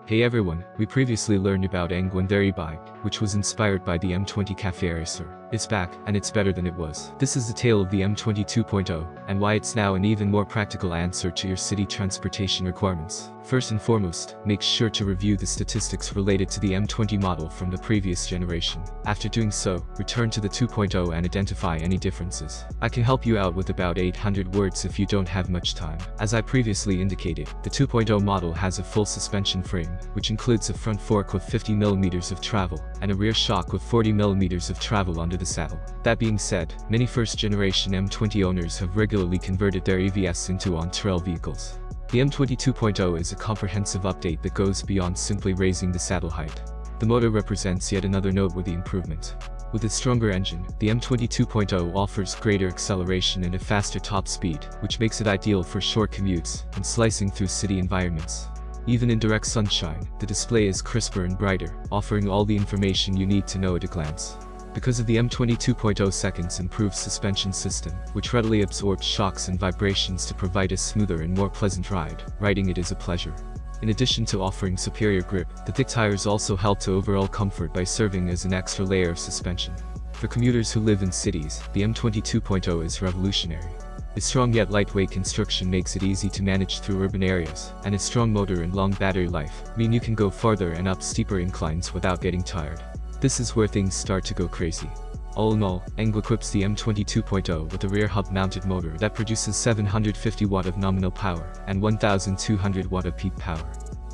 Hey everyone, we previously learned about Engwe M20 bike, which was inspired by the M20 Cafe Racer. It's back, and it's better than it was. This is the tale of the M20 2.0, and why it's now an even more practical answer to your city transportation requirements. First and foremost, make sure to review the statistics related to the M20 model from the previous generation. After doing so, return to the 2.0 and identify any differences. I can help you out with about 800 words if you don't have much time. As I previously indicated, the 2.0 model has a full suspension frame, which includes a front fork with 50 mm of travel, and a rear shock with 40 mm of travel under the saddle. That being said, many first-generation M20 owners have regularly converted their EVS into on-trail vehicles. The M20 2.0 is a comprehensive update that goes beyond simply raising the saddle height. The motor represents yet another noteworthy improvement. With its stronger engine, the M20 2.0 offers greater acceleration and a faster top speed, which makes it ideal for short commutes and slicing through city environments. Even in direct sunshine, the display is crisper and brighter, offering all the information you need to know at a glance. Because of the M20 2.0 seconds improved suspension system, which readily absorbs shocks and vibrations to provide a smoother and more pleasant ride, riding it is a pleasure. In addition to offering superior grip, the thick tires also help to overall comfort by serving as an extra layer of suspension. For commuters who live in cities, the M20 2.0 is revolutionary. Its strong yet lightweight construction makes it easy to manage through urban areas, and its strong motor and long battery life mean you can go farther and up steeper inclines without getting tired. This is where things start to go crazy. All in all, Engwe equips the M20 2.0 with a rear hub-mounted motor that produces 750 watt of nominal power and 1200 watt of peak power.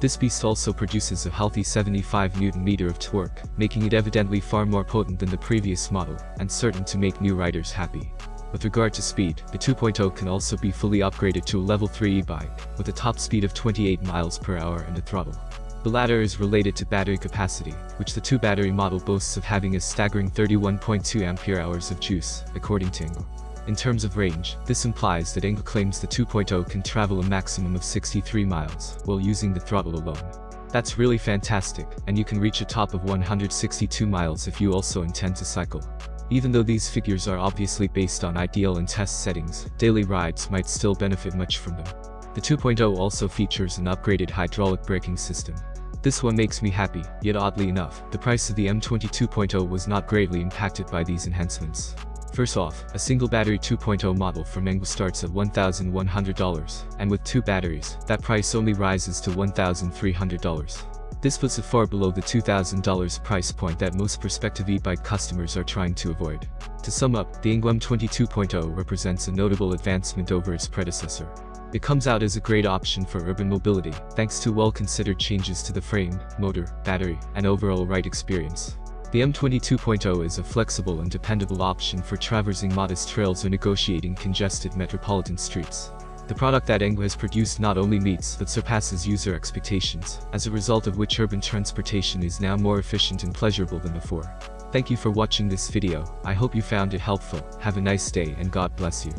This beast also produces a healthy 75 Nm of torque, making it evidently far more potent than the previous model, and certain to make new riders happy. With regard to speed, the 2.0 can also be fully upgraded to a level 3 e-bike, with a top speed of 28 miles per hour and a throttle. The latter is related to battery capacity, which the 2-battery model boasts of having a staggering 31.2 ampere-hours of juice, according to Engwe. In terms of range, this implies that Engwe claims the 2.0 can travel a maximum of 63 miles, while using the throttle alone. That's really fantastic, and you can reach a top of 162 miles if you also intend to cycle. Even though these figures are obviously based on ideal and test settings, daily rides might still benefit much from them. The 2.0 also features an upgraded hydraulic braking system. This one makes me happy, yet oddly enough, the price of the M20 2.0 was not greatly impacted by these enhancements. First off, a single battery 2.0 model from Engwe starts at $1,100, and with 2 batteries, that price only rises to $1,300. This puts it far below the $2,000 price point that most prospective e-bike customers are trying to avoid. To sum up, the Engwe M20 2.0 represents a notable advancement over its predecessor. It comes out as a great option for urban mobility, thanks to well-considered changes to the frame, motor, battery, and overall ride experience. The M20 2.0 is a flexible and dependable option for traversing modest trails or negotiating congested metropolitan streets. The product that Engwe has produced not only meets but surpasses user expectations, as a result of which urban transportation is now more efficient and pleasurable than before. Thank you for watching this video. I hope you found it helpful. Have a nice day and God bless you.